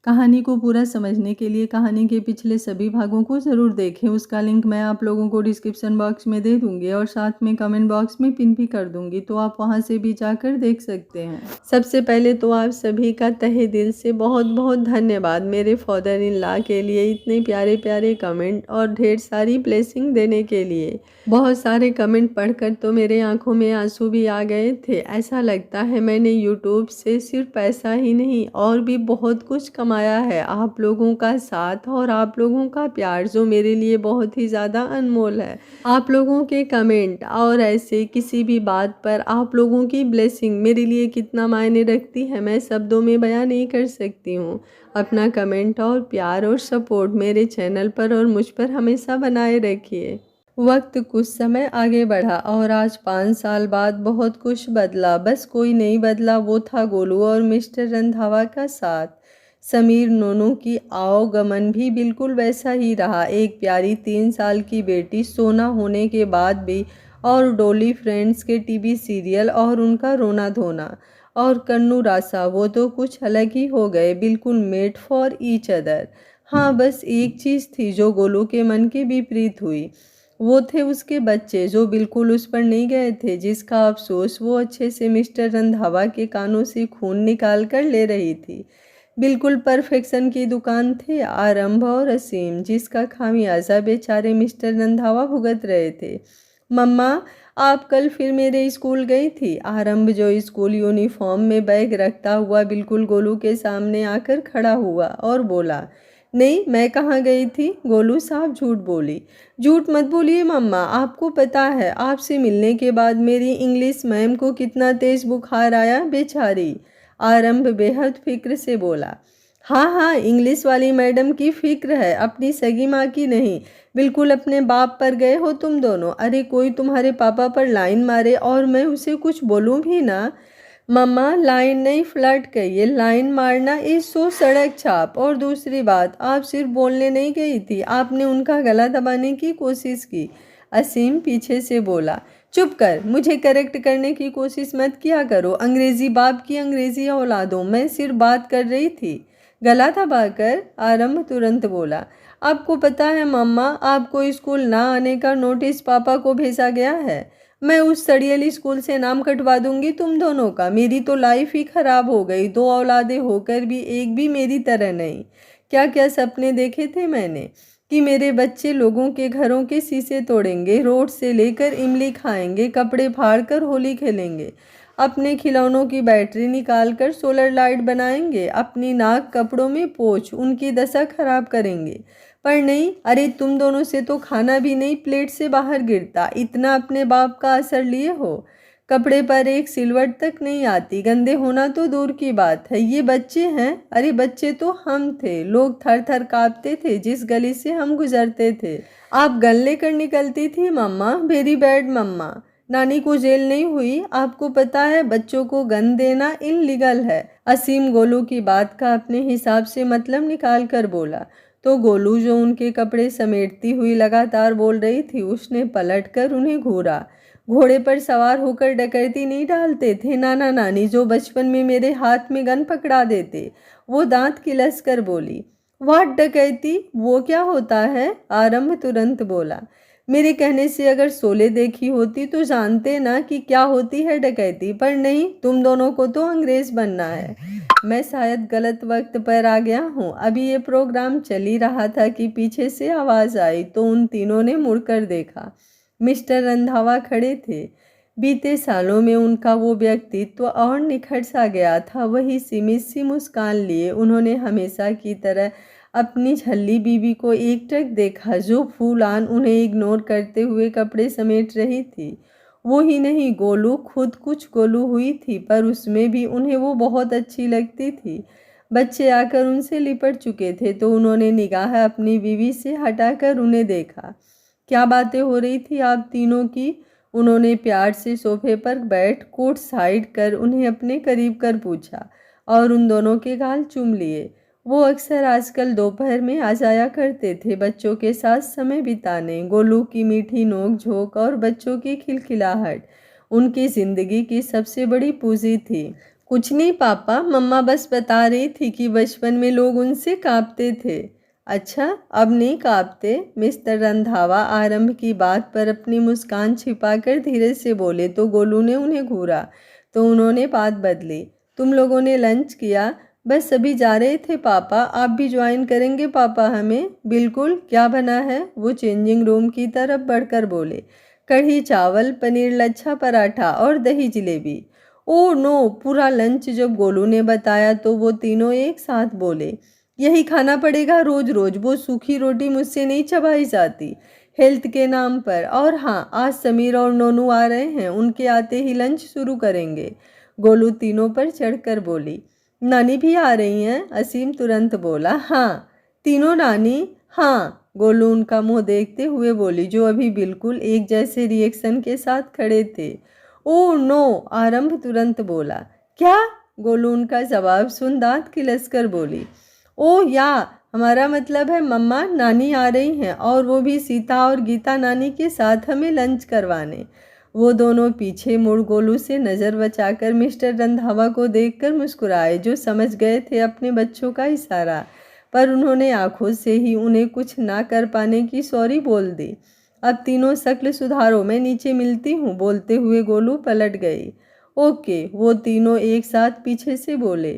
कहानी को पूरा समझने के लिए कहानी के पिछले सभी भागों को ज़रूर देखें। उसका लिंक मैं आप लोगों को डिस्क्रिप्शन बॉक्स में दे दूंगी और साथ में कमेंट बॉक्स में पिन भी कर दूंगी, तो आप वहां से भी जाकर देख सकते हैं। सबसे पहले तो आप सभी का तहे दिल से बहुत बहुत धन्यवाद मेरे फादर इन लॉ के लिए इतने प्यारे प्यारे कमेंट और ढेर सारी ब्लेसिंग देने के लिए। बहुत सारे कमेंट पढ़कर तो मेरे आंखों में आंसू भी आ गए थे। ऐसा लगता है मैंने यूट्यूब से सिर्फ पैसा ही नहीं और भी बहुत कुछ कमाया है। आप लोगों का साथ और आप लोगों का प्यार जो मेरे लिए बहुत ही ज़्यादा अनमोल है। आप लोगों के कमेंट और ऐसे किसी भी बात पर आप लोगों की ब्लेसिंग मेरे लिए कितना मायने रखती है मैं शब्दों में बयां नहीं कर सकती हूँ। अपना कमेंट और प्यार और सपोर्ट मेरे चैनल पर और मुझ पर हमेशा बनाए रखिए। वक्त कुछ समय आगे बढ़ा और आज 5 साल बाद बहुत कुछ बदला। बस कोई नहीं बदला, वो था गोलू और मिस्टर रंधावा का साथ। समीर नोनू की आवागमन भी बिल्कुल वैसा ही रहा। एक प्यारी 3 साल की बेटी सोना होने के बाद भी, और डोली फ्रेंड्स के टीवी सीरियल और उनका रोना धोना, और कन्नू रासा वो तो कुछ अलग ही हो गए, बिल्कुल मेड फॉर ईच अदर। हाँ, बस एक चीज़ थी जो गोलू के मन के विपरीत हुई। वो थे उसके बच्चे जो बिल्कुल उस पर नहीं गए थे, जिसका अफसोस वो अच्छे से मिस्टर रंधावा के कानों से खून निकाल कर ले रही थी। बिल्कुल परफेक्शन की दुकान थे आरंभ और असीम, जिसका खामियाजा बेचारे मिस्टर रंधावा भुगत रहे थे। मम्मा, आप कल फिर मेरे स्कूल गई थी? आरंभ जो स्कूल यूनिफॉर्म में बैग रखता हुआ बिल्कुल गोलू के सामने आकर खड़ा हुआ और बोला, नहीं, मैं कहाँ गई थी? गोलू साहब झूठ बोली। झूठ मत बोलिए मम्मा, आपको पता है आपसे मिलने के बाद मेरी इंग्लिश मैम को कितना तेज बुखार आया, बेचारी। आरंभ बेहद फिक्र से बोला। हाँ हाँ, इंग्लिश वाली मैडम की फिक्र है, अपनी सगी माँ की नहीं। बिल्कुल अपने बाप पर गए हो तुम दोनों। अरे कोई तुम्हारे पापा पर लाइन मारे और मैं उसे कुछ बोलूँ भी ना। मम्मा, लाइन नहीं, फ्लर्ट कहिए। लाइन मारना इज सो सड़क छाप। और दूसरी बात, आप सिर्फ बोलने नहीं गई थी, आपने उनका गला दबाने की कोशिश की। असीम पीछे से बोला। चुप कर, मुझे करेक्ट करने की कोशिश मत किया करो। अंग्रेजी बाप की अंग्रेजी औलादों, मैं सिर्फ बात कर रही थी। गला दबाकर? आरंभ तुरंत बोला। आपको पता है मम्मा, आपको स्कूल ना आने का नोटिस पापा को भेजा गया है। मैं उस सड़ियली स्कूल से नाम कटवा दूंगी तुम दोनों का। मेरी तो लाइफ ही खराब हो गई, 2 औलादें होकर भी एक भी मेरी तरह नहीं। क्या क्या सपने देखे थे मैंने कि मेरे बच्चे लोगों के घरों के शीशे तोड़ेंगे, रोड से लेकर इमली खाएंगे, कपड़े फाड़ कर होली खेलेंगे, अपने खिलौनों की बैटरी निकाल कर सोलर लाइट बनाएंगे, अपनी नाक कपड़ों में पोंछ उनकी दशा खराब करेंगे। पर नहीं, अरे तुम दोनों से तो खाना भी नहीं प्लेट से बाहर गिरता, इतना अपने बाप का असर लिए हो। कपड़े पर एक सिलवट तक नहीं आती, गंदे होना तो दूर की बात है, ये बच्चे हैं। अरे बच्चे तो हम थे, लोग थर थर कांपते थे जिस गली से हम गुजरते थे। आप गन लेकर निकलती थी मम्मा, वेरी बैड मम्मा। नानी को जेल नहीं हुई, आपको पता है बच्चों को गन देना इनलीगल है। असीम गोलू की बात का अपने हिसाब से मतलब निकाल कर बोला। तो गोलू जो उनके कपड़े समेटती हुई लगातार बोल रही थी, उसने पलटकर उन्हें घूरा। घोड़े पर सवार होकर डकैती नहीं डालते थे नाना नानी, जो बचपन में मेरे हाथ में गन पकड़ा देते। वो दांत किलस कर बोली। वाट डकैती? वो क्या होता है? आरंभ तुरंत बोला। मेरे कहने से अगर शोले देखी होती तो जानते ना कि क्या होती है डकैती। पर नहीं, तुम दोनों को तो अंग्रेज बनना है। मैं शायद गलत वक्त पर आ गया हूँ। अभी ये प्रोग्राम चल ही रहा था कि पीछे से आवाज़ आई तो उन तीनों ने मुड़कर देखा। मिस्टर रंधावा खड़े थे। बीते सालों में उनका वो व्यक्तित्व और निखर सा गया था। वही सीमित सी मुस्कान लिए उन्होंने हमेशा की तरह अपनी झल्ली बीवी को एकटक देखा, जो फूलान उन्हें इग्नोर करते हुए कपड़े समेट रही थी। वो ही नहीं, गोलू खुद कुछ गोलू हुई थी, पर उसमें भी उन्हें वो बहुत अच्छी लगती थी। बच्चे आकर उनसे लिपट चुके थे तो उन्होंने निगाह अपनी बीवी से हटाकर उन्हें देखा। क्या बातें हो रही थी आप तीनों की? उन्होंने प्यार से सोफे पर बैठ कोट साइड कर उन्हें अपने करीब कर पूछा और उन दोनों के गाल चूम लिए। वो अक्सर आजकल दोपहर में आ जाया करते थे बच्चों के साथ समय बिताने। गोलू की मीठी नोक झोंक और बच्चों की खिलखिलाहट उनकी जिंदगी की सबसे बड़ी पूंजी थी। कुछ नहीं पापा, मम्मा बस बता रही थी कि बचपन में लोग उनसे कांपते थे। अच्छा, अब नहीं कांपते? मिस्टर रंधावा आरंभ की बात पर अपनी मुस्कान छिपाकर धीरे से बोले तो गोलू ने उन्हें घूरा तो उन्होंने बात बदली। तुम लोगों ने लंच किया? बस अभी जा रहे थे पापा। आप भी ज्वाइन करेंगे पापा हमें? बिल्कुल। क्या बना है? वो चेंजिंग रूम की तरफ बढ़कर बोले। कढ़ी चावल, पनीर लच्छा पराठा और दही जलेबी। Oh no! पूरा लंच जब गोलू ने बताया तो वो तीनों एक साथ बोले, यही खाना पड़ेगा रोज रोज। वो सूखी रोटी मुझसे नहीं चबाई जाती हेल्थ के नाम पर। और हाँ, आज समीर और नोनू आ रहे हैं, उनके आते ही लंच शुरू करेंगे। गोलू तीनों पर चढ़कर बोली। नानी भी आ रही हैं? असीम तुरंत बोला। हाँ। तीनों नानी? हाँ, गोलू उनका मुंह देखते हुए बोली, जो अभी बिल्कुल एक जैसे रिएक्शन के साथ खड़े थे। Oh no! आरंभ तुरंत बोला। क्या? गोलू उनका जवाब सुन दांत किलसकर बोली। ओह या, हमारा मतलब है मम्मा, नानी आ रही हैं और वो भी सीता और गीता नानी के साथ हमें लंच करवाने। वो दोनों पीछे मुड़ गोलू से नज़र बचाकर मिस्टर रंधावा को देखकर मुस्कुराए, जो समझ गए थे अपने बच्चों का इशारा। पर उन्होंने आंखों से ही उन्हें कुछ ना कर पाने की सॉरी बोल दी। अब तीनों शक्ल सुधारो, मैं नीचे मिलती हूँ, बोलते हुए गोलू पलट गई। ओके, वो तीनों एक साथ पीछे से बोले।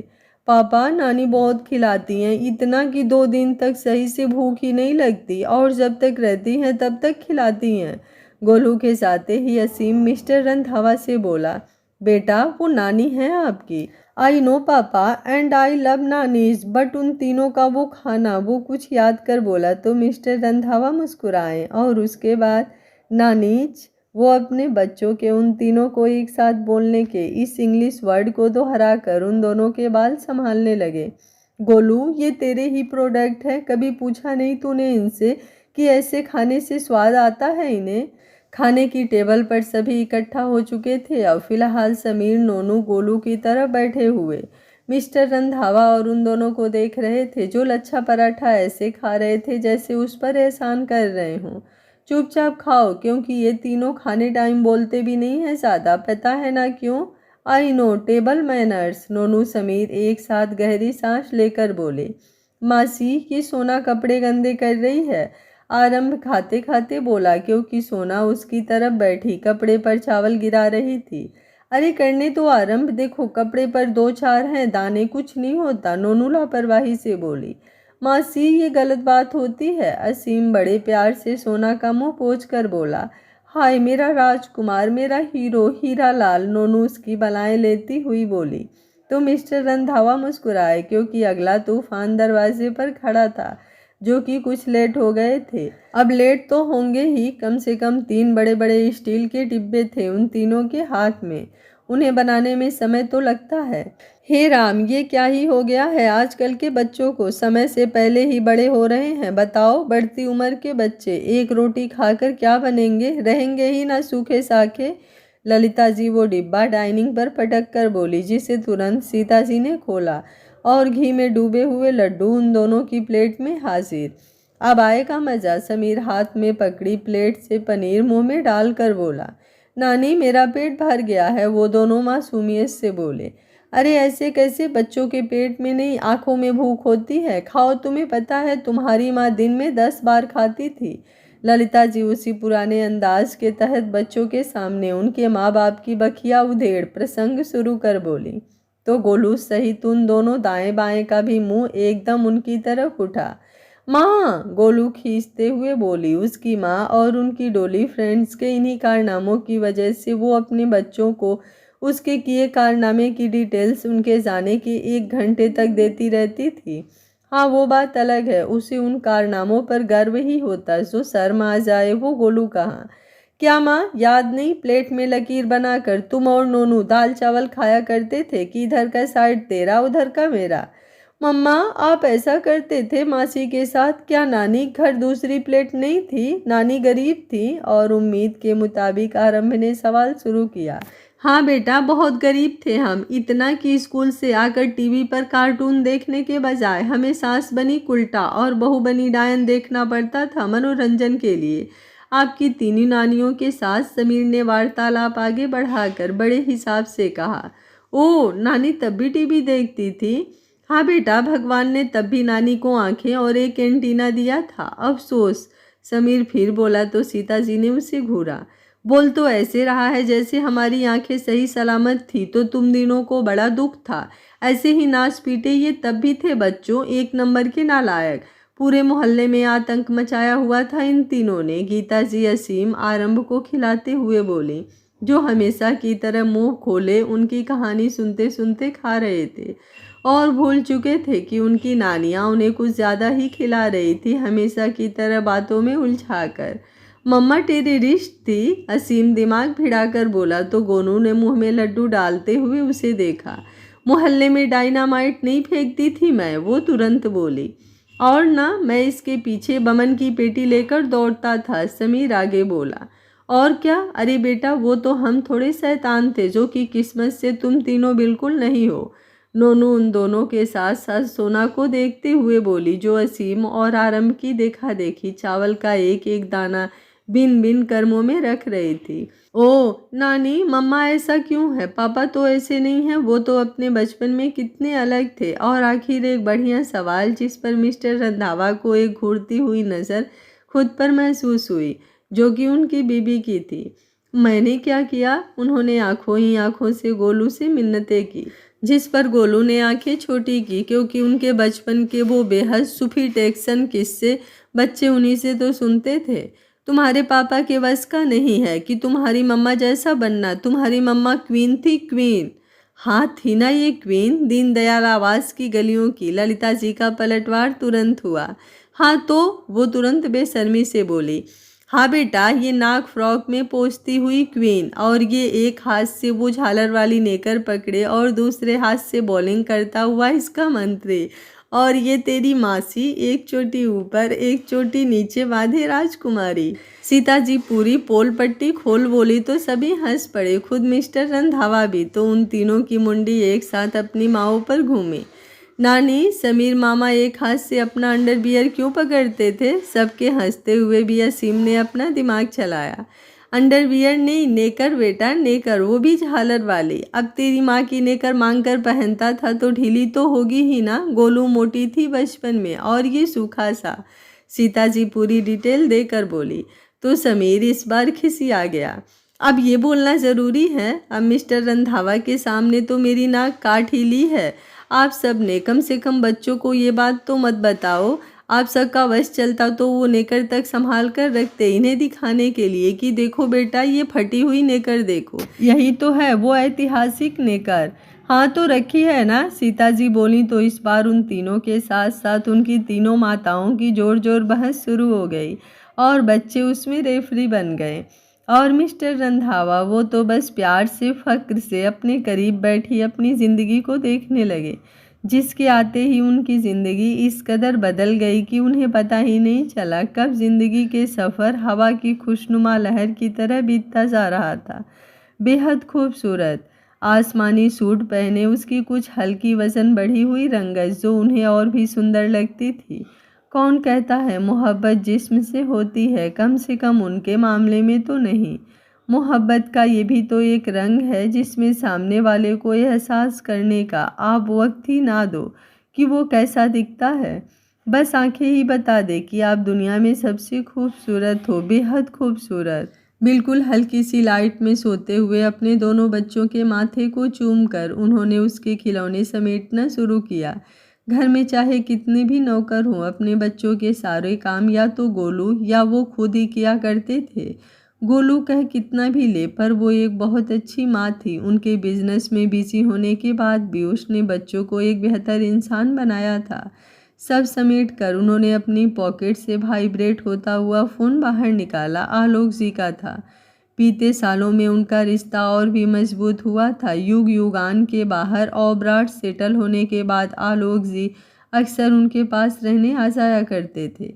पापा, नानी बहुत खिलाती हैं, इतना कि 2 दिन तक सही से भूख ही नहीं लगती और जब तक रहती हैं तब तक खिलाती हैं। गोलू के साथे ही असीम मिस्टर रंधावा से बोला। बेटा, वो नानी हैं आपकी। आई नो पापा, and I love nannies, but उन तीनों का वो खाना, वो कुछ याद कर बोला तो मिस्टर रंधावा मुस्कुराए और उसके बाद नानीज, वो अपने बच्चों के उन तीनों को एक साथ बोलने के इस इंग्लिश वर्ड को दोहरा कर उन दोनों के बाल संभालने लगे। गोलू, ये तेरे ही प्रोडक्ट है, कभी पूछा नहीं तूने इनसे कि ऐसे खाने से स्वाद आता है इन्हें? खाने की टेबल पर सभी इकट्ठा हो चुके थे। अब फिलहाल समीर नोनू गोलू की तरफ बैठे हुए मिस्टर रंधावा और उन दोनों को देख रहे थे, जो लच्छा पराठा ऐसे खा रहे थे जैसे उस पर एहसान कर रहे हों। चुपचाप खाओ, क्योंकि ये तीनों खाने टाइम बोलते भी नहीं है ज़्यादा, पता है ना क्यों? I know, table manners. Nonu Sameer एक साथ गहरी सांस लेकर बोले। मासी, ये सोना कपड़े गंदे कर रही है, आरंभ खाते खाते बोला, क्योंकि सोना उसकी तरफ बैठी कपड़े पर चावल गिरा रही थी। अरे करने तो आरंभ, देखो कपड़े पर 2-4 हैं दाने, कुछ नहीं होता, नोनू लापरवाही से बोली। मासी, ये गलत बात होती है, असीम बड़े प्यार से सोना का मुंह पोंछ कर बोला। हाय मेरा राजकुमार, मेरा हीरो, हीरा लाल, नोनू उसकी बलाएं लेती हुई बोली। तो मिस्टर रंधावा मुस्कुराए, क्योंकि अगला तूफान दरवाजे पर खड़ा था, जो कि कुछ लेट हो गए थे। अब लेट तो होंगे ही, कम से कम 3 बड़े बड़े स्टील के डिब्बे थे उन तीनों के हाथ में। उन्हें बनाने में समय तो लगता है। हे राम, ये क्या ही हो गया है आजकल के बच्चों को, समय से पहले ही बड़े हो रहे हैं। बताओ, बढ़ती उम्र के बच्चे एक रोटी खाकर क्या बनेंगे? रहेंगे ही ना सूखे साखे। ललिता जी वो डिब्बा डाइनिंग पर पटक कर बोली, जिसे तुरंत सीता जी ने खोला और घी में डूबे हुए लड्डू उन दोनों की प्लेट में हाजिर। अब आएगा मज़ा। समीर हाथ में पकड़ी प्लेट से पनीर मुंह में डालकर बोला। नानी, मेरा पेट भर गया है, वो दोनों मासूमियत से बोले। अरे ऐसे कैसे? बच्चों के पेट में नहीं, आंखों में भूख होती है, खाओ। तुम्हें पता है तुम्हारी माँ दिन में 10 बार खाती थी। ललिता जी उसी पुराने अंदाज के तहत बच्चों के सामने उनके माँ बाप की बखिया उधेड़ प्रसंग शुरू कर बोली। तो गोलू सहित उन दोनों दाएं बाएं का भी मुंह एकदम उनकी तरफ उठा। माँ, गोलू खींचते हुए बोली। उसकी माँ और उनकी डोली फ्रेंड्स के इन्हीं कारनामों की वजह से वो अपने बच्चों को उसके किए कारनामे की डिटेल्स उनके जाने के 1 घंटे तक देती रहती थी। हाँ, वो बात अलग है, उसे उन कारनामों पर गर्व ही होता, जो शर्म आ जाए वो गोलू कहाँ। क्या माँ, याद नहीं? प्लेट में लकीर बनाकर तुम और नोनू दाल चावल खाया करते थे कि इधर का साइड तेरा उधर का मेरा? मम्मा, आप ऐसा करते थे मासी के साथ? क्या नानी घर दूसरी प्लेट नहीं थी? नानी गरीब थी? और उम्मीद के मुताबिक आरंभ ने सवाल शुरू किया। हाँ बेटा, बहुत गरीब थे हम, इतना कि स्कूल से आकर टीवी पर कार्टून देखने के बजाय हमें सास बनी कुल्टा और बहू बनी डायन देखना पड़ता था मनोरंजन के लिए। आपकी तीनों नानियों के साथ समीर ने वार्तालाप आगे बढ़ाकर बड़े हिसाब से कहा। ओ, नानी तब भी टीवी देखती थी? हाँ बेटा, भगवान ने तब भी नानी को आंखें और एक एंटीना दिया था। अफसोस, समीर फिर बोला तो सीता जी ने उसे घूरा। बोल तो ऐसे रहा है जैसे हमारी आंखें सही सलामत थी तो तुम दिनों को बड़ा दुख था। ऐसे ही नाच पीटे ये तब भी थे बच्चों, एक नंबर के नालायक। पूरे मोहल्ले में आतंक मचाया हुआ था इन तीनों ने। गीता जी असीम आरंभ को खिलाते हुए बोली, जो हमेशा की तरह मुंह खोले उनकी कहानी सुनते सुनते खा रहे थे और भूल चुके थे कि उनकी नानियाँ उन्हें कुछ ज़्यादा ही खिला रही थी, हमेशा की तरह बातों में उलझाकर। मम्मा तेरी रिश्त थी? असीम दिमाग भिड़ाकर बोला तो गोनू ने मुंह में लड्डू डालते हुए उसे देखा। मोहल्ले में डायनामाइट नहीं फेंकती थी मैं, वो तुरंत बोली। और ना, मैं इसके पीछे बमन की पेटी लेकर दौड़ता था, समीर आगे बोला। और क्या? अरे बेटा, वो तो हम थोड़े शैतान थे, जो कि किस्मत से तुम तीनों बिल्कुल नहीं हो। नोनू उन दोनों के साथ साथ सोना को देखते हुए बोली, जो असीम और आरंभ की देखा देखी चावल का एक एक दाना बिन बिन कर्मों में रख रही थी। ओ नानी, मम्मा ऐसा क्यों है? पापा तो ऐसे नहीं है, वो तो अपने बचपन में कितने अलग थे। और आखिर एक बढ़िया सवाल जिस पर मिस्टर रंधावा को एक घूरती हुई नज़र खुद पर महसूस हुई, जो कि उनकी बीबी की थी। मैंने क्या किया? उन्होंने आंखों ही आंखों से गोलू से मिन्नतें की, जिस पर गोलू ने आंखें छोटी की, क्योंकि उनके बचपन के वो बेहद सुफिटेक्शन किस्से बच्चे उन्हीं से तो सुनते थे। तुम्हारे पापा के बस का नहीं है कि तुम्हारी मम्मा जैसा बनना। तुम्हारी मम्मा क्वीन थी, क्वीन। हाँ थी ना ये क्वीन, दीनदयाल आवास की गलियों की। ललिता जी का पलटवार तुरंत हुआ। हाँ तो? वो तुरंत बेशर्मी से बोली। हाँ बेटा, ये नाक फ्रॉक में पोंछती हुई क्वीन, और ये एक हाथ से वो झालर वाली नेकर पकड़े और दूसरे हाथ से बॉलिंग करता हुआ इसका मंत्री, और ये तेरी मासी, एक चोटी ऊपर एक चोटी नीचे बांधे राजकुमारी। सीता जी पूरी पोल पट्टी खोल बोली तो सभी हंस पड़े, खुद मिस्टर रंधावा भी। तो उन तीनों की मुंडी एक साथ अपनी माओ पर घूमी। नानी, समीर मामा एक हाथ से अपना अंडरवियर क्यों पकड़ते थे? सबके हंसते हुए भी असीम ने अपना दिमाग चलाया। अंडरवियर नहीं, नेकर बेटा, नेकर, वो भी झालर वाली। अब तेरी माँ की नेकर मांग कर पहनता था तो ढीली तो होगी ही ना। गोलू मोटी थी बचपन में, और ये सूखा सा। सीता जी पूरी डिटेल देकर बोली। तो समीर इस बार खिसिया गया। अब ये बोलना ज़रूरी है? अब मिस्टर रंधावा के सामने तो मेरी नाक काट ही ली है आप सब ने। कम से कम बच्चों को ये बात तो मत बताओ। आप सबका वश चलता तो वो नेकर तक संभाल कर रखते, इन्हें दिखाने के लिए कि देखो बेटा, ये फटी हुई नेकर देखो, यही तो है वो ऐतिहासिक नेकर। हाँ तो रखी है ना, सीता जी बोली। तो इस बार उन तीनों के साथ साथ उनकी तीनों माताओं की जोर जोर बहस शुरू हो गई और बच्चे उसमें रेफरी बन गए। और मिस्टर रंधावा, वो तो बस प्यार से फक्र से अपने करीब बैठी अपनी ज़िंदगी को देखने लगे, जिसके आते ही उनकी ज़िंदगी इस कदर बदल गई कि उन्हें पता ही नहीं चला कब ज़िंदगी के सफ़र हवा की खुशनुमा लहर की तरह बीतता जा रहा था। बेहद खूबसूरत आसमानी सूट पहने, उसकी कुछ हल्की वजन बढ़ी हुई रंगत जो उन्हें और भी सुंदर लगती थी। कौन कहता है मोहब्बत जिस्म से होती है? कम से कम उनके मामले में तो नहीं। मोहब्बत का ये भी तो एक रंग है जिसमें सामने वाले को एहसास करने का आप वक्त ही ना दो कि वो कैसा दिखता है। बस आंखें ही बता दे कि आप दुनिया में सबसे खूबसूरत हो, बेहद खूबसूरत। बिल्कुल हल्की सी लाइट में सोते हुए अपने दोनों बच्चों के माथे को चूमकर उन्होंने उसके खिलौने समेटना शुरू किया। घर में चाहे कितने भी नौकर हों, अपने बच्चों के सारे काम या तो गोलू या वो खुद ही किया करते थे। गोलू कह कितना भी ले, पर वो एक बहुत अच्छी माँ थी। उनके बिजनेस में बिजी होने के बाद भी उसने बच्चों को एक बेहतर इंसान बनाया था। सब समेट कर उन्होंने अपनी पॉकेट से वाइब्रेट होता हुआ फ़ोन बाहर निकाला। आलोक जी का था। बीते सालों में उनका रिश्ता और भी मजबूत हुआ था। युग युगान के बाहर ओबराट सेटल होने के बाद आलोक जी अक्सर उनके पास रहने आ जाया करते थे,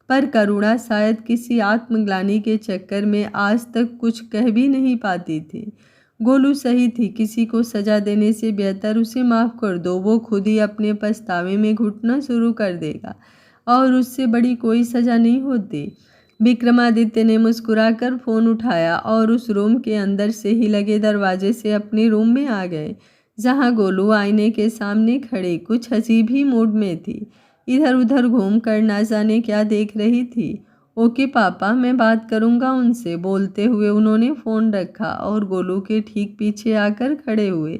पर करुणा शायद किसी आत्मग्लानि के चक्कर में आज तक कुछ कह भी नहीं पाती थी। गोलू सही थी, किसी को सजा देने से बेहतर उसे माफ़ कर दो, वो खुद ही अपने पछतावे में घुटना शुरू कर देगा और उससे बड़ी कोई सज़ा नहीं होती। विक्रमादित्य ने मुस्कुराकर फ़ोन उठाया और उस रूम के अंदर से ही लगे दरवाजे से अपने रूम में आ गए। जहाँ गोलू आईने के सामने खड़े कुछ अजीब ही मूड में थी। इधर उधर घूम कर ना जाने क्या देख रही थी। ओके पापा, मैं बात करूँगा उनसे, बोलते हुए उन्होंने फ़ोन रखा और गोलू के ठीक पीछे आकर खड़े हुए।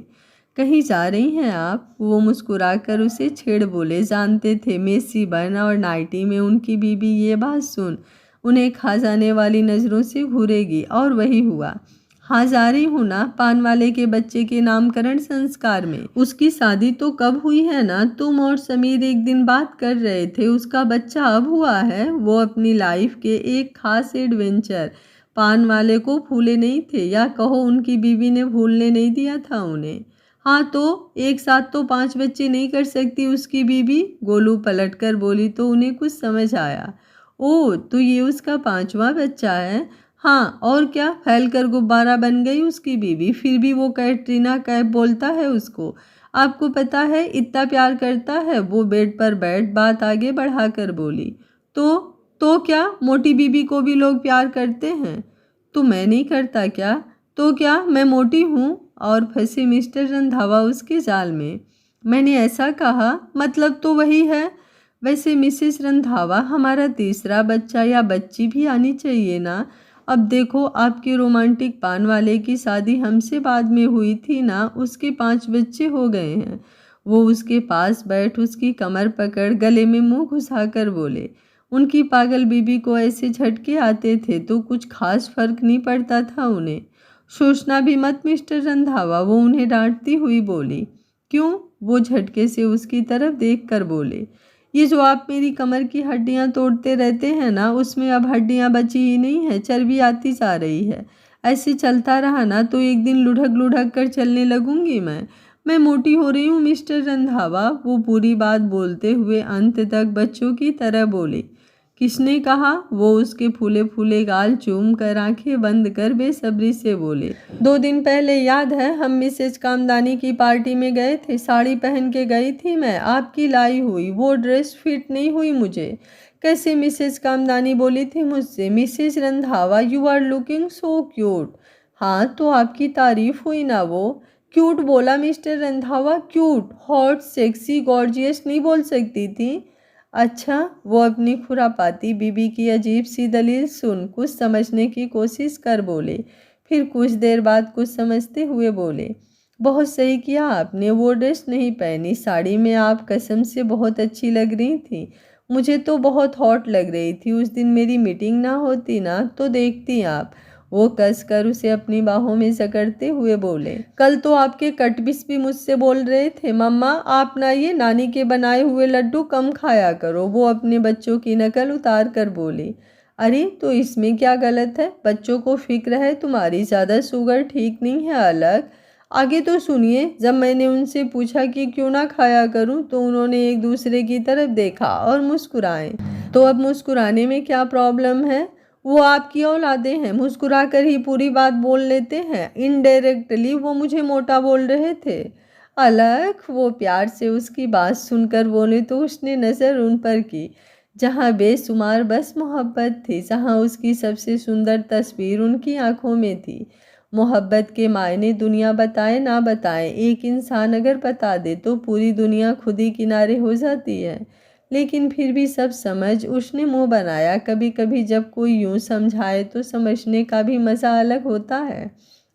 कहीं जा रही हैं आप? वो मुस्कुराकर उसे छेड़ बोले। जानते थे मेसी बन और नाइटी में उनकी बीबी ये बात सुन उन्हें खा जाने वाली नज़रों से घूरेगी, और वही हुआ। हाँ जा रही हूँ ना, पान वाले के बच्चे के नामकरण संस्कार में। उसकी शादी तो कब हुई है ना, तुम और समीर एक दिन बात कर रहे थे, उसका बच्चा अब हुआ है। वो अपनी लाइफ के एक खास एडवेंचर पान वाले को भूले नहीं थे, या कहो उनकी बीवी ने भूलने नहीं दिया था उन्हें। हाँ तो एक साथ तो 5 बच्चे नहीं कर सकती उसकी बीबी, गोलू पलट कर बोली तो उन्हें कुछ समझ आया। ओह, तो ये उसका 5वां बच्चा है। हाँ और क्या, फैलकर गुब्बारा बन गई उसकी बीवी, फिर भी वो कैटरीना कैफ बोलता है उसको। आपको पता है इतना प्यार करता है। वो बेड पर बैठ बात आगे बढ़ाकर बोली। तो क्या, मोटी बीबी को भी लोग प्यार करते हैं? तो मैं नहीं करता क्या? तो क्या मैं मोटी हूँ? और फंसे मिस्टर रंधावा उसके जाल में। मैंने ऐसा कहा, मतलब तो वही है। वैसे मिसेस रंधावा, हमारा तीसरा बच्चा या बच्ची भी आनी चाहिए ना। अब देखो, आपके रोमांटिक पान वाले की शादी हमसे बाद में हुई थी ना, उसके 5 बच्चे हो गए हैं। वो उसके पास बैठ उसकी कमर पकड़ गले में मुंह घुसाकर बोले। उनकी पागल बीबी को ऐसे झटके आते थे तो कुछ खास फर्क नहीं पड़ता था उन्हें। सोचना भी मत मिस्टर रंधावा, वो उन्हें डांटती हुई बोली। क्यों? वो झटके से उसकी तरफ देखकर बोले। ये जो आप मेरी कमर की हड्डियां तोड़ते रहते हैं ना, उसमें अब हड्डियां बची ही नहीं है, चर्बी आती जा रही है। ऐसे चलता रहा ना तो एक दिन लुढ़क लुढ़क कर चलने लगूंगी मैं मोटी हो रही हूँ मिस्टर रंधावा। वो पूरी बात बोलते हुए अंत तक बच्चों की तरह बोले। किसने कहा? वो उसके फूले फूले गाल चूम कर आंखें बंद कर बेसब्री से बोले। 2 दिन पहले याद है, हम मिसेज कामदानी की पार्टी में गए थे, साड़ी पहन के गई थी मैं, आपकी लाई हुई वो ड्रेस फिट नहीं हुई मुझे। कैसे? मिसेज कामदानी बोली थी मुझसे, Mrs Randhawa you are looking so cute. हाँ तो आपकी तारीफ हुई ना वो। क्यूट बोला Mr Randhawa, cute, hot, sexy, gorgeous नहीं बोल सकती थी? अच्छा, वो अपनी खुरापाती बीबी की अजीब सी दलील सुन कुछ समझने की कोशिश कर बोले। फिर कुछ देर बाद कुछ समझते हुए बोले। बहुत सही किया आपने, वो ड्रेस नहीं पहनी, साड़ी में आप कसम से बहुत अच्छी लग रही थी। मुझे तो बहुत हॉट लग रही थी। उस दिन मेरी मीटिंग ना होती ना तो देखती आप। वो कस कर उसे अपनी बाहों में जकड़ते हुए बोले। कल तो आपके कटबिस भी मुझसे बोल रहे थे, मम्मा आप ना ये नानी के बनाए हुए लड्डू कम खाया करो। वो अपने बच्चों की नकल उतार कर बोली। अरे तो इसमें क्या गलत है? बच्चों को फिक्र है तुम्हारी, ज़्यादा शुगर ठीक नहीं है। अलग आगे तो सुनिए। जब मैंने उनसे पूछा कि क्यों ना खाया करूं तो उन्होंने एक दूसरे की तरफ देखा और मुस्कुराए। तो अब मुस्कुराने में क्या प्रॉब्लम है? वो आपकी औलादे हैं, मुस्कुरा कर ही पूरी बात बोल लेते हैं। इनडायरेक्टली वो मुझे मोटा बोल रहे थे। अलग, वो प्यार से उसकी बात सुनकर बोले तो उसने नज़र उन पर की जहाँ बेशुमार बस मोहब्बत थी, जहाँ उसकी सबसे सुंदर तस्वीर उनकी आंखों में थी। मोहब्बत के मायने दुनिया बताए ना बताए, एक इंसान अगर बता दे तो पूरी दुनिया खुद ही किनारे हो जाती है। लेकिन फिर भी सब समझ उसने मुंह बनाया। कभी कभी जब कोई यूं समझाए तो समझने का भी मज़ा अलग होता है,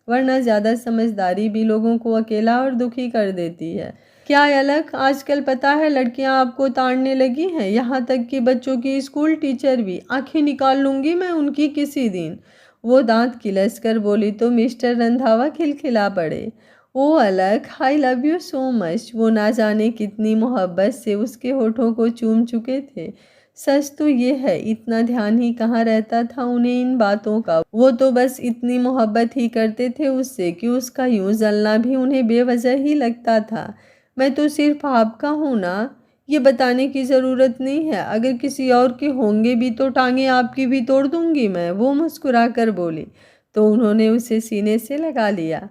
वरना ज़्यादा समझदारी भी लोगों को अकेला और दुखी कर देती है। क्या अलग, आजकल पता है लड़कियां आपको ताड़ने लगी हैं, यहाँ तक कि बच्चों की स्कूल टीचर भी। आंखें निकाल लूंगी मैं उनकी किसी दिन। वो दांत किलस कर बोली तो मिस्टर रंधावा खिलखिला पड़े। ओ अलग, I love you so much. वो ना जाने कितनी मोहब्बत से उसके होठों को चूम चुके थे। सच तो ये है, इतना ध्यान ही कहाँ रहता था उन्हें इन बातों का। वो तो बस इतनी मोहब्बत ही करते थे उससे कि उसका यूं जलना भी उन्हें बेवजह ही लगता था। मैं तो सिर्फ आपका हूँ ना, ये बताने की ज़रूरत नहीं है। अगर किसी और के होंगे भी तो टांगे आपकी भी तोड़ दूंगी मैं। वो मुस्कुरा कर बोली तो उन्होंने उसे सीने से लगा लिया।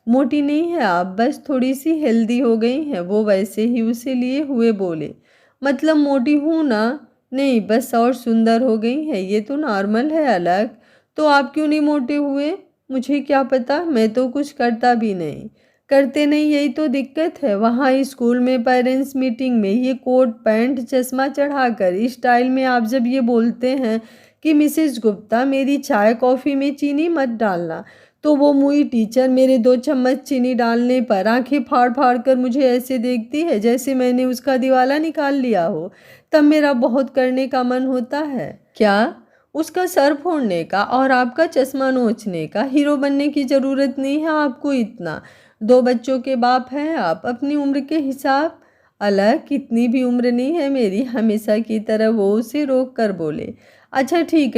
मोटी नहीं है आप, बस थोड़ी सी हेल्दी हो गई हैं। वो वैसे ही उसे लिए हुए बोले। मतलब मोटी हूँ ना? नहीं, बस और सुंदर हो गई है, ये तो नॉर्मल है। अलग तो आप क्यों नहीं मोटे हुए? मुझे क्या पता, मैं तो कुछ करता भी नहीं। करते नहीं, यही तो दिक्कत है। वहाँ स्कूल में पेरेंट्स मीटिंग में ये कोट पैंट चश्मा चढ़ाकर इस स्टाइल में आप जब ये बोलते हैं कि मिसेस गुप्ता मेरी चाय कॉफ़ी में चीनी मत डालना, तो वो मुई टीचर मेरे 2 चम्मच चीनी डालने पर आंखें फाड़ फाड़ कर मुझे ऐसे देखती है जैसे मैंने उसका दिवाला निकाल लिया हो। तब मेरा बहुत करने का मन होता है। क्या? उसका सर फोड़ने का और आपका चश्मा नोचने का। हीरो बनने की ज़रूरत नहीं है आपको इतना। 2 बच्चों के बाप हैं आप। अपनी उम्र के हिसाब। अलग कितनी भी उम्र नहीं है मेरी। हमेशा की तरह वो उसे रोक कर बोले। अच्छा ठीक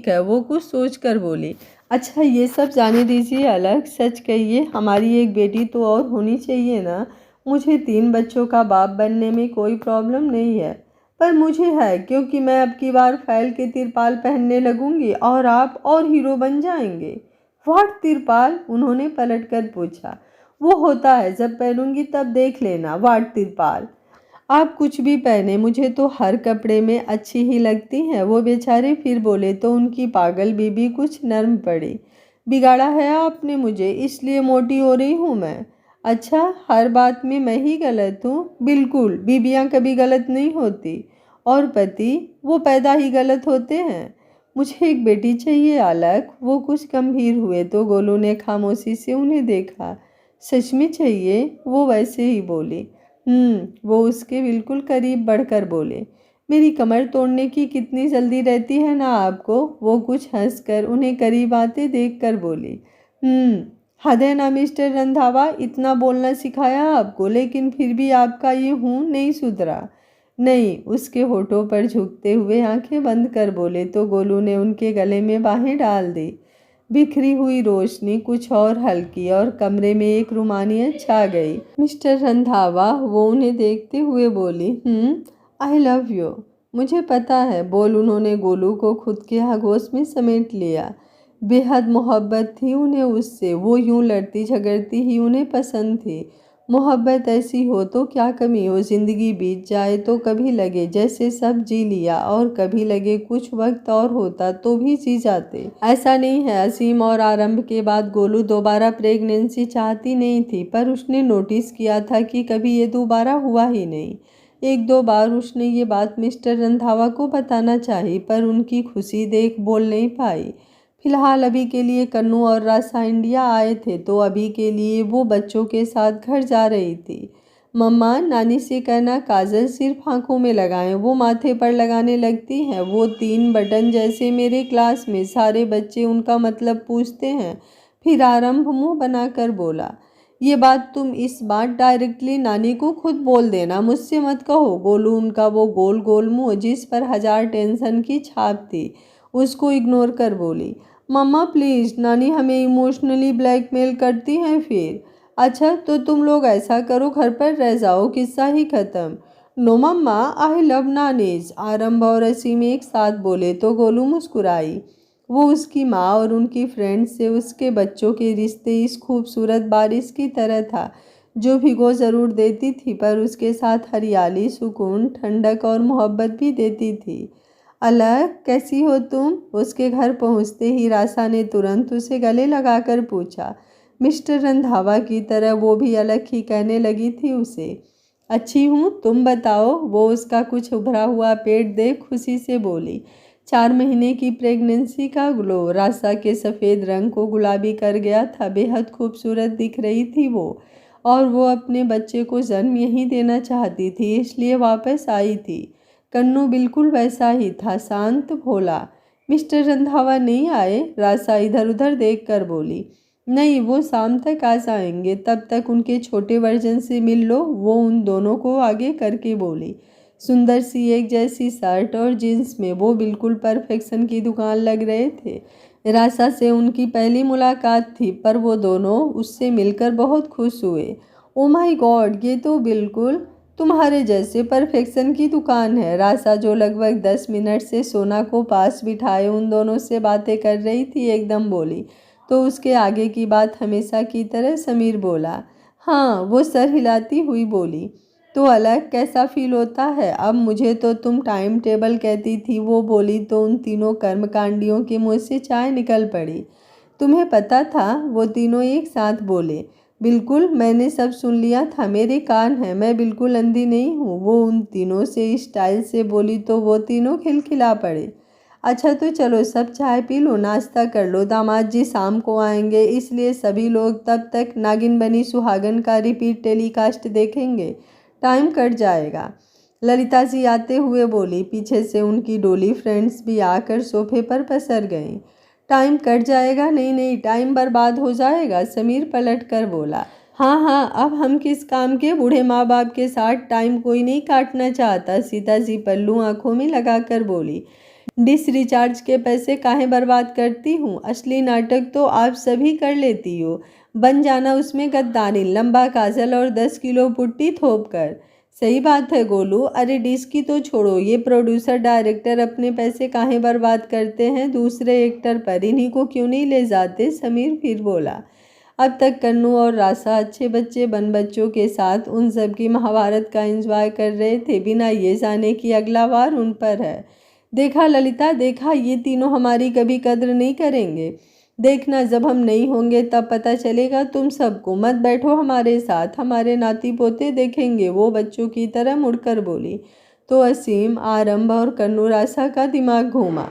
है, वो कुछ सोच कर बोली। अच्छा ये सब जाने दीजिए अलग, सच कहिए हमारी एक बेटी तो और होनी चाहिए ना। मुझे 3 बच्चों का बाप बनने में कोई प्रॉब्लम नहीं है, पर मुझे है क्योंकि मैं अब की बार फैल के तिरपाल पहनने लगूंगी और आप और हीरो बन जाएंगे। व्हाट तिरपाल? उन्होंने पलट कर पूछा। वो होता है जब पहनूंगी तब देख लेना। व्हाट तिरपाल? आप कुछ भी पहने मुझे तो हर कपड़े में अच्छी ही लगती हैं। वो बेचारे फिर बोले तो उनकी पागल बीबी कुछ नर्म पड़ी। बिगाड़ा है आपने मुझे, इसलिए मोटी हो रही हूँ मैं। अच्छा हर बात में मैं ही गलत हूँ? बिल्कुल, बीबियाँ कभी गलत नहीं होती। और पति, वो पैदा ही गलत होते हैं। मुझे एक बेटी चाहिए अलग। वो कुछ गंभीर हुए तो गोलू ने खामोशी से उन्हें देखा। सच में चाहिए? वो वैसे ही बोली। वो उसके बिल्कुल करीब बढ़कर बोले। मेरी कमर तोड़ने की कितनी जल्दी रहती है ना आपको? वो कुछ हंसकर उन्हें करीब आते देखकर बोली। हद है ना मिस्टर रंधावा, इतना बोलना सिखाया आपको, लेकिन फिर भी आपका ये हूँ नहीं सुधरा। नहीं, उसके होठों पर झुकते हुए आंखें बंद कर बोले तो गोलू ने उनके गले में बाहें डाल दी। बिखरी हुई रोशनी कुछ और हल्की और कमरे में एक रूमानियत छा गई। मिस्टर रंधावा, वो उन्हें देखते हुए बोली। I love you. मुझे पता है, बोल उन्होंने गोलू को खुद के आगोश में समेट लिया। बेहद मोहब्बत थी उन्हें उससे। वो यूं लड़ती झगड़ती ही उन्हें पसंद थी। मोहब्बत ऐसी हो तो क्या कमी हो। जिंदगी बीत जाए तो कभी लगे जैसे सब जी लिया और कभी लगे कुछ वक्त और होता तो भी जी जाते। ऐसा नहीं है। असीम और आरंभ के बाद गोलू दोबारा प्रेगनेंसी चाहती नहीं थी, पर उसने नोटिस किया था कि कभी ये दोबारा हुआ ही नहीं। 1-2 बार उसने ये बात मिस्टर रंधावा को बताना चाही, पर उनकी खुशी देख बोल नहीं पाई। फिलहाल अभी के लिए कन्नू और रासा इंडिया आए थे, तो अभी के लिए वो बच्चों के साथ घर जा रही थी। मम्मा, नानी से कहना काजल सिर्फ आंखों में लगाएं, वो माथे पर लगाने लगती हैं। वो 3 बटन जैसे मेरे क्लास में सारे बच्चे उनका मतलब पूछते हैं। फिर आरंभ मुंह बनाकर बोला। ये बात तुम इस बार डायरेक्टली नानी को खुद बोल देना, मुझसे मत कहो। गोलू उनका वो गोल गोल मुंह जिस पर 1000 टेंशन की छाप थी, उसको इग्नोर कर बोली। मम्मा प्लीज़, नानी हमें इमोशनली ब्लैकमेल करती हैं फिर। अच्छा तो तुम लोग ऐसा करो, घर पर रह जाओ, किस्सा ही ख़त्म। नो मम्मा, आई लव नानीज, आरंभ और असीम एक साथ बोले तो गोलू मुस्कुराई। वो उसकी माँ और उनकी फ्रेंड से उसके बच्चों के रिश्ते इस खूबसूरत बारिश की तरह था, जो भिगो ज़रूर देती थी पर उसके साथ हरियाली, सुकून, ठंडक और मोहब्बत भी देती थी। अलग, कैसी हो तुम? उसके घर पहुंचते ही रासा ने तुरंत उसे गले लगाकर पूछा। मिस्टर रंधावा की तरह वो भी अलग ही कहने लगी थी उसे। अच्छी हूँ, तुम बताओ? वो उसका कुछ उभरा हुआ पेट देख खुशी से बोली। 4 महीने की प्रेगनेंसी का ग्लो रासा के सफ़ेद रंग को गुलाबी कर गया था। बेहद खूबसूरत दिख रही थी वो, और वो अपने बच्चे को जन्म यहीं देना चाहती थी, इसलिए वापस आई थी। कन्नू बिल्कुल वैसा ही था, शांत भोला। मिस्टर रंधावा नहीं आए? रासा इधर उधर देखकर बोली। नहीं, वो शाम तक आ जाएंगे, तब तक उनके छोटे वर्जन से मिल लो। वो उन दोनों को आगे करके बोली। सुंदर सी एक जैसी शर्ट और जीन्स में वो बिल्कुल परफेक्शन की दुकान लग रहे थे। रासा से उनकी पहली मुलाकात थी, पर वो दोनों उससे मिलकर बहुत खुश हुए। ओ माय गॉड, ये तो बिल्कुल तुम्हारे जैसे परफेक्शन की दुकान है। रासा, जो लगभग 10 मिनट से सोना को पास बिठाए उन दोनों से बातें कर रही थी, एकदम बोली। तो उसके आगे की बात हमेशा की तरह समीर बोला। हाँ, वो सर हिलाती हुई बोली। तो अलग, कैसा फील होता है अब? मुझे तो तुम टाइम टेबल कहती थी। वो बोली तो उन तीनों कर्मकांडियों के मुंह से चाय निकल पड़ी। तुम्हें पता था? वो तीनों एक साथ बोले। बिल्कुल, मैंने सब सुन लिया था, मेरे कान हैं, मैं बिल्कुल अंधी नहीं हूँ। वो उन तीनों से इस स्टाइल से बोली तो वो तीनों खिलखिला पड़े। अच्छा तो चलो सब चाय पी लो, नाश्ता कर लो, दामाद जी शाम को आएंगे, इसलिए सभी लोग तब तक नागिन बनी सुहागन का रिपीट टेलीकास्ट देखेंगे, टाइम कट जाएगा। ललिता जी आते हुए बोली। पीछे से उनकी डोली फ्रेंड्स भी आकर सोफे पर पसर गईं। टाइम कट जाएगा? नहीं नहीं, टाइम बर्बाद हो जाएगा, समीर पलट कर बोला। हाँ हाँ, अब हम किस काम के? बूढ़े माँ बाप के साथ टाइम कोई नहीं काटना चाहता, सीता जी पल्लू आंखों में लगाकर बोली। डिश रिचार्ज के पैसे काहे बर्बाद करती हूँ? असली नाटक तो आप सभी कर लेती हो, बन जाना उसमें गद्दानी, लंबा काजल और 10 किलो पुट्टी थोप कर। सही बात है गोलू, अरे डिश की तो छोड़ो, ये प्रोड्यूसर डायरेक्टर अपने पैसे काहे बर्बाद करते हैं दूसरे एक्टर पर, इन्हीं को क्यों नहीं ले जाते? समीर फिर बोला। अब तक कन्नू और रासा अच्छे बच्चे बन बच्चों के साथ उन सब की महाभारत का एंजॉय कर रहे थे, बिना ये जाने कि अगला वार उन पर है। देखा ललिता, देखा, ये तीनों हमारी कभी कद्र नहीं करेंगे। देखना जब हम नहीं होंगे तब पता चलेगा तुम सबको। मत बैठो हमारे साथ, हमारे नाती पोते देखेंगे, वो बच्चों की तरह मुड़कर बोली। तो असीम, आरंभ और कन्नू रासा का दिमाग घूमा।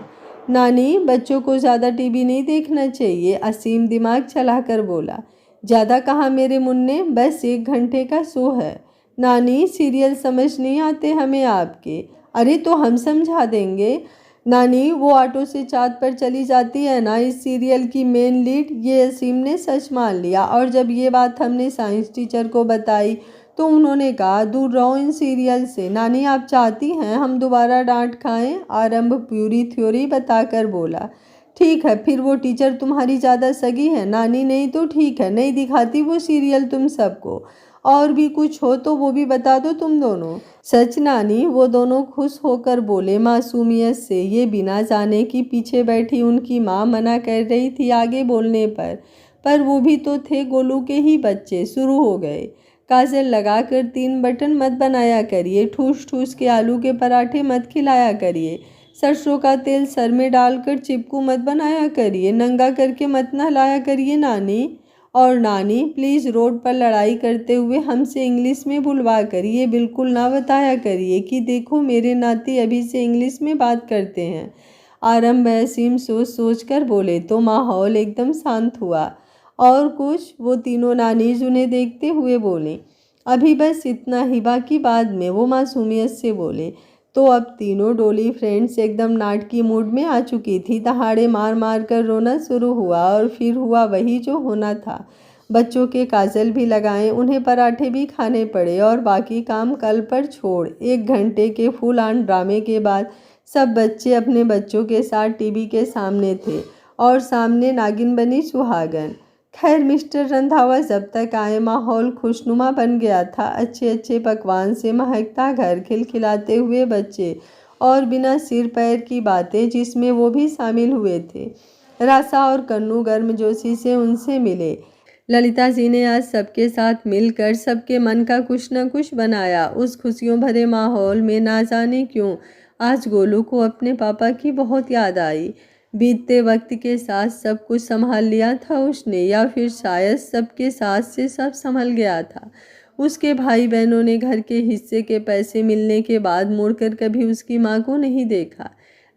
नानी, बच्चों को ज़्यादा टीवी नहीं देखना चाहिए, असीम दिमाग चलाकर बोला। ज़्यादा कहा मेरे मुन्ने, बस 1 घंटे का शो है। नानी, सीरियल समझ नहीं आते हमें आपके। अरे तो हम समझा देंगे। नानी, वो ऑटो से चाँद पर चली जाती है ना, इस सीरियल की मेन लीड। ये असीम ने सच मान लिया, और जब ये बात हमने साइंस टीचर को बताई तो उन्होंने कहा दूर रहो इन सीरियल से। नानी, आप चाहती हैं हम दोबारा डांट खाएं? आरंभ पूरी थ्योरी बताकर बोला। ठीक है, फिर वो टीचर तुम्हारी ज़्यादा सगी है? नानी, नहीं तो ठीक है, नहीं दिखाती वो सीरियल तुम सबको। और भी कुछ हो तो वो भी बता दो तुम दोनों। सच नानी, वो दोनों खुश होकर बोले मासूमियत से, ये बिना जाने कि पीछे बैठी उनकी माँ मना कर रही थी आगे बोलने पर वो भी तो थे गोलू के ही बच्चे। शुरू हो गए। काजल लगाकर 3 बटन मत बनाया करिए, ठूस ठूस के आलू के पराठे मत खिलाया करिए, सरसों का तेल सर में डालकर चिपकू मत बनाया करिए, नंगा करके मत नहलाया करिए नानी। और नानी, प्लीज़ रोड पर लड़ाई करते हुए हमसे इंग्लिश में बुलवा करिए, बिल्कुल ना बताया करिए कि देखो मेरे नाती अभी से इंग्लिश में बात करते हैं। आरंभ असीम सोच सोच कर बोले तो माहौल एकदम शांत हुआ। और कुछ? वो तीनों नानीज उन्हें देखते हुए बोले। अभी बस इतना ही, बाकी बाद में, वो मासूमियत से बोले। तो अब तीनों डोली फ्रेंड्स एकदम नाटकी मूड में आ चुकी थी। दहाड़े मार मार कर रोना शुरू हुआ, और फिर हुआ वही जो होना था। बच्चों के काजल भी लगाएं, उन्हें पराठे भी खाने पड़े, और बाकी काम कल पर छोड़। 1 घंटे के फुल ऑन ड्रामे के बाद सब बच्चे अपने बच्चों के साथ टीवी के सामने थे, और सामने नागिन बनी सुहागन। खैर मिस्टर रंधावा जब तक आए माहौल खुशनुमा बन गया था। अच्छे अच्छे पकवान से महकता घर, खिलखिलाते हुए बच्चे, और बिना सिर पैर की बातें जिसमें वो भी शामिल हुए थे। रासा और कन्नू गर्मजोशी से उनसे मिले। ललिता जी ने आज सबके साथ मिलकर सबके मन का कुछ न कुछ बनाया। उस खुशियों भरे माहौल में ना जाने क्यों आज गोलू को अपने पापा की बहुत याद आई। बीतते वक्त के साथ सब कुछ संभाल लिया था उसने, या फिर शायद सबके साथ से सब संभल गया था। उसके भाई बहनों ने घर के हिस्से के पैसे मिलने के बाद मुड़कर कभी उसकी माँ को नहीं देखा।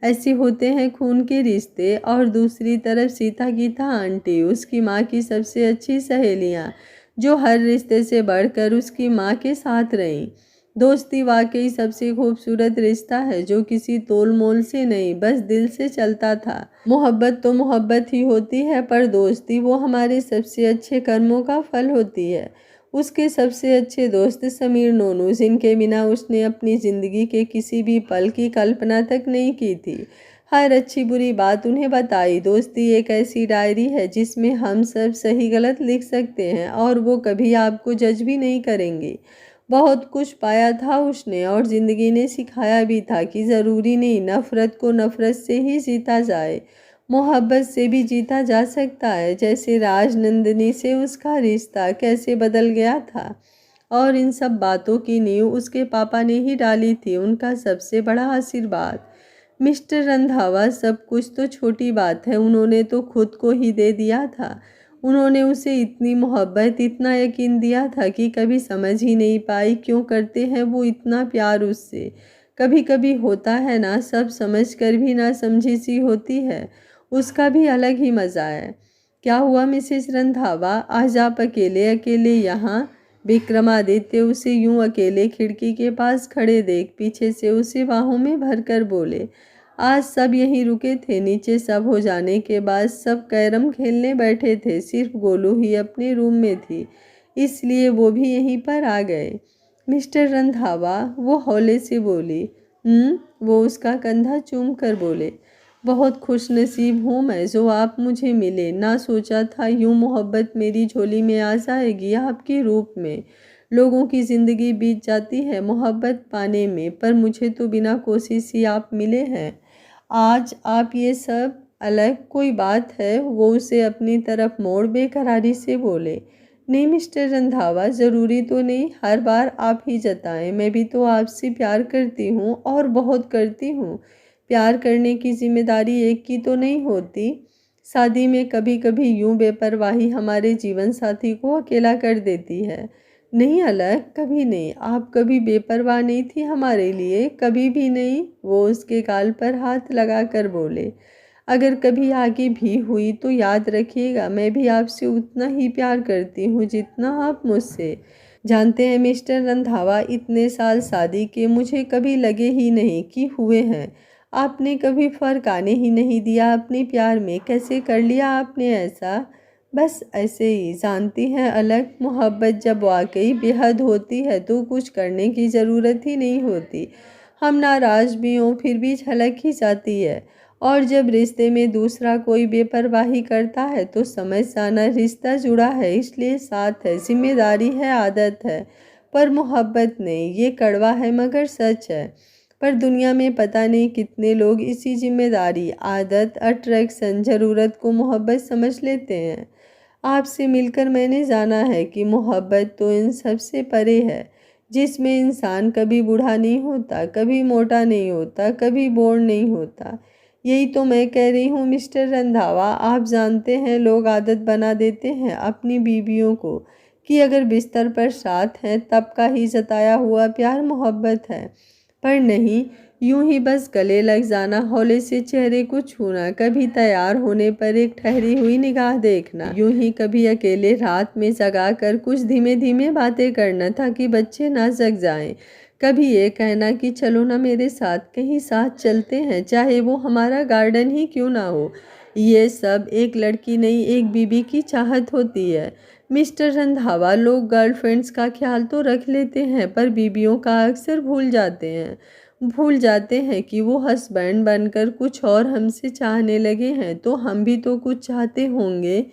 ऐसे होते हैं खून के रिश्ते। और दूसरी तरफ सीता गीता आंटी, उसकी माँ की सबसे अच्छी सहेलियाँ, जो हर रिश्ते से बढ़कर उसकी माँ के साथ रहीं। दोस्ती वाकई सबसे खूबसूरत रिश्ता है, जो किसी तोल मोल से नहीं, बस दिल से चलता था। मोहब्बत तो मोहब्बत ही होती है, पर दोस्ती वो हमारे सबसे अच्छे कर्मों का फल होती है। उसके सबसे अच्छे दोस्त समीर नोनू, जिनके बिना उसने अपनी ज़िंदगी के किसी भी पल की कल्पना तक नहीं की थी, हर अच्छी बुरी बात उन्हें बताई। दोस्ती एक ऐसी डायरी है जिसमें हम सब सही गलत लिख सकते हैं, और वो कभी आपको जज भी नहीं करेंगे। बहुत कुछ पाया था उसने, और ज़िंदगी ने सिखाया भी था कि ज़रूरी नहीं नफ़रत को नफ़रत से ही जीता जाए, मोहब्बत से भी जीता जा सकता है। जैसे राजनंदिनी से उसका रिश्ता कैसे बदल गया था। और इन सब बातों की नींव उसके पापा ने ही डाली थी, उनका सबसे बड़ा आशीर्वाद। मिस्टर रंधावा, सब कुछ तो छोटी बात है, उन्होंने तो खुद को ही दे दिया था। उन्होंने उसे इतनी मोहब्बत, इतना यकीन दिया था कि कभी समझ ही नहीं पाई क्यों करते हैं वो इतना प्यार उससे। कभी कभी होता है ना, सब समझ कर भी ना समझी सी होती है, उसका भी अलग ही मज़ा है। क्या हुआ मिसेस रंधावा, आज आप अकेले अकेले यहाँ? विक्रमादित्य उसे यूं अकेले खिड़की के पास खड़े देख पीछे से उसे बाहों में भरकर बोले। आज सब यहीं रुके थे, नीचे सब हो जाने के बाद सब कैरम खेलने बैठे थे, सिर्फ गोलू ही अपने रूम में थी, इसलिए वो भी यहीं पर आ गए। मिस्टर रंधावा, वो हौले से बोली। वो उसका कंधा चूम कर बोले। बहुत खुशनसीब हूँ मैं जो आप मुझे मिले, ना सोचा था यूँ मोहब्बत मेरी झोली में आ जाएगी आपके रूप में। लोगों की ज़िंदगी बीत जाती है मोहब्बत पाने में, पर मुझे तो बिना कोशिश ही आप मिले हैं। आज आप ये सब अलग कोई बात है, वो उसे अपनी तरफ मोड़ बेकरारी से बोले। नहीं मिस्टर रंधावा, ज़रूरी तो नहीं हर बार आप ही जताएं, मैं भी तो आपसे प्यार करती हूँ और बहुत करती हूँ। प्यार करने की जिम्मेदारी एक की तो नहीं होती। शादी में कभी कभी यूं बेपरवाही हमारे जीवन साथी को अकेला कर देती है। नहीं अलग, कभी नहीं, आप कभी बेपरवाह नहीं थी हमारे लिए, कभी भी नहीं। वो उसके गाल पर हाथ लगा कर बोले। अगर कभी आगे भी हुई तो याद रखिएगा, मैं भी आपसे उतना ही प्यार करती हूँ जितना आप मुझसे। जानते हैं मिस्टर रंधावा, इतने साल शादी के मुझे कभी लगे ही नहीं कि हुए हैं। आपने कभी फ़र्क आने ही नहीं दिया अपने प्यार में, कैसे कर लिया आपने ऐसा? बस ऐसे ही, जानती हैं अलग, मोहब्बत जब वाकई बेहद होती है तो कुछ करने की ज़रूरत ही नहीं होती। हम नाराज़ भी हों फिर भी झलक ही जाती है, और जब रिश्ते में दूसरा कोई बेपरवाही करता है तो समझ जाना रिश्ता जुड़ा है, इसलिए साथ है, जिम्मेदारी है, आदत है, पर मोहब्बत नहीं। ये कड़वा है मगर सच है। पर दुनिया में पता नहीं कितने लोग इसी जिम्मेदारी, आदत, अट्रैक्शन, ज़रूरत को मोहब्बत समझ लेते हैं। आपसे मिलकर मैंने जाना है कि मोहब्बत तो इन सब से परे है, जिसमें इंसान कभी बूढ़ा नहीं होता, कभी मोटा नहीं होता, कभी बोर नहीं होता। यही तो मैं कह रही हूँ मिस्टर रंधावा, आप जानते हैं लोग आदत बना देते हैं अपनी बीवियों को कि अगर बिस्तर पर साथ हैं तब का ही जताया हुआ प्यार मोहब्बत है। पर नहीं, यूं ही बस गले लग जाना, हौले से चेहरे को छूना, कभी तैयार होने पर एक ठहरी हुई निगाह देखना, यूं ही कभी अकेले रात में जगा कर कुछ धीमे धीमे बातें करना ताकि बच्चे ना जग जाएं, कभी ये कहना कि चलो ना मेरे साथ कहीं साथ चलते हैं, चाहे वो हमारा गार्डन ही क्यों ना हो। ये सब एक लड़की नहीं, एक बीबी की चाहत होती है मिस्टर रंधावा। लोग गर्लफ्रेंड्स का ख्याल तो रख लेते हैं पर बीबियों का अक्सर भूल जाते हैं कि वो हस्बैंड बनकर कुछ और हमसे चाहने लगे हैं तो हम भी तो कुछ चाहते होंगे।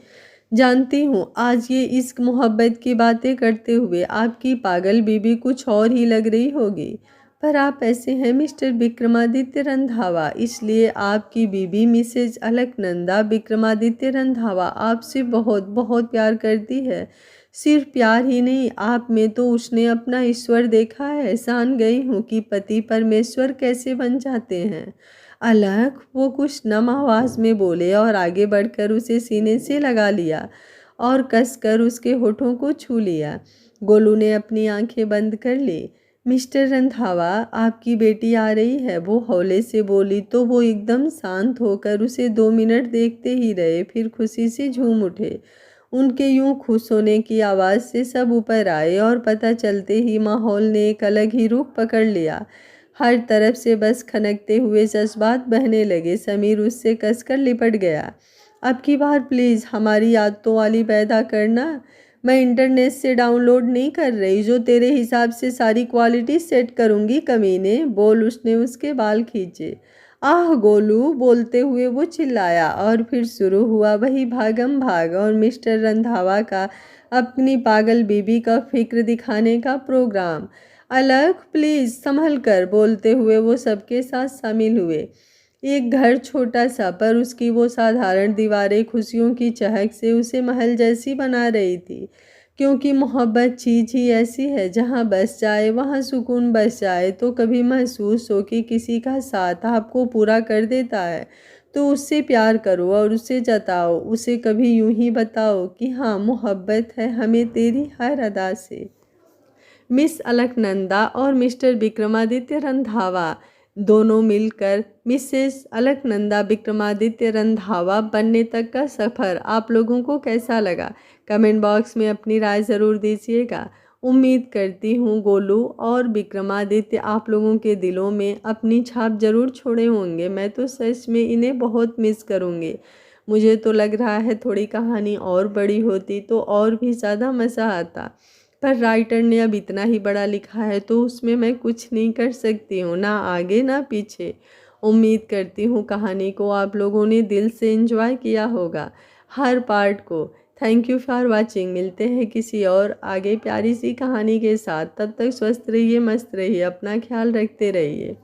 जानती हूँ आज ये इश्क मोहब्बत की बातें करते हुए आपकी पागल बीबी कुछ और ही लग रही होगी, पर आप ऐसे हैं मिस्टर विक्रमादित्य रंधावा, इसलिए आपकी बीबी मिसेज अलकनंदा विक्रमादित्य रंधावा आपसे बहुत बहुत प्यार करती है। सिर्फ प्यार ही नहीं, आप में तो उसने अपना ईश्वर देखा है। जान गई हूँ कि पति परमेश्वर कैसे बन जाते हैं। अलग, वो कुछ नम आवाज़ में बोले और आगे बढ़कर उसे सीने से लगा लिया और कसकर उसके होठों को छू लिया। गोलू ने अपनी आंखें बंद कर ली। मिस्टर रंधावा, आपकी बेटी आ रही है, वो हौले से बोली तो वो एकदम शांत होकर उसे 2 मिनट देखते ही रहे, फिर खुशी से झूम उठे। उनके यूं खुश होने की आवाज़ से सब ऊपर आए और पता चलते ही माहौल ने एक अलग ही रूप पकड़ लिया। हर तरफ से बस खनकते हुए जज्बात बहने लगे। समीर उससे कसकर लिपट गया। अब की बार प्लीज़ हमारी आदतों वाली पैदा करना। मैं इंटरनेट से डाउनलोड नहीं कर रही जो तेरे हिसाब से सारी क्वालिटी सेट करूँगी कमीने, बोल उसने उसके बाल खींचे। आह गोलू, बोलते हुए वो चिल्लाया और फिर शुरू हुआ वही भागम भाग और मिस्टर रंधावा का अपनी पागल बीबी का फिक्र दिखाने का प्रोग्राम। अलग, प्लीज़ संभल कर, बोलते हुए वो सबके साथ शामिल हुए। एक घर छोटा सा, पर उसकी वो साधारण दीवारें खुशियों की चहक से उसे महल जैसी बना रही थी, क्योंकि मोहब्बत चीज़ ही ऐसी है जहाँ बस जाए वहाँ सुकून बस जाए। तो कभी महसूस हो कि किसी का साथ आपको पूरा कर देता है तो उससे प्यार करो और उसे जताओ, उसे कभी यूं ही बताओ कि हाँ मोहब्बत है हमें तेरी हर अदा से। मिस अलकनंदा और मिस्टर विक्रमादित्य रंधावा दोनों मिलकर मिसेस अलकनंदा विक्रमादित्य रंधावा बनने तक का सफ़र आप लोगों को कैसा लगा? कमेंट बॉक्स में अपनी राय ज़रूर दीजिएगा। उम्मीद करती हूँ गोलू और विक्रमादित्य आप लोगों के दिलों में अपनी छाप ज़रूर छोड़े होंगे। मैं तो सच में इन्हें बहुत मिस करूँगी। मुझे तो लग रहा है थोड़ी कहानी और बड़ी होती तो और भी ज़्यादा मज़ा आता, पर राइटर ने अब इतना ही बड़ा लिखा है तो उसमें मैं कुछ नहीं कर सकती हूँ, ना आगे ना पीछे। उम्मीद करती हूँ कहानी को आप लोगों ने दिल से एंजॉय किया होगा, हर पार्ट को। Thank you for watching. मिलते हैं किसी और आगे प्यारी सी कहानी के साथ। तब तक स्वस्थ रहिए, मस्त रहिए, अपना ख्याल रखते रहिए।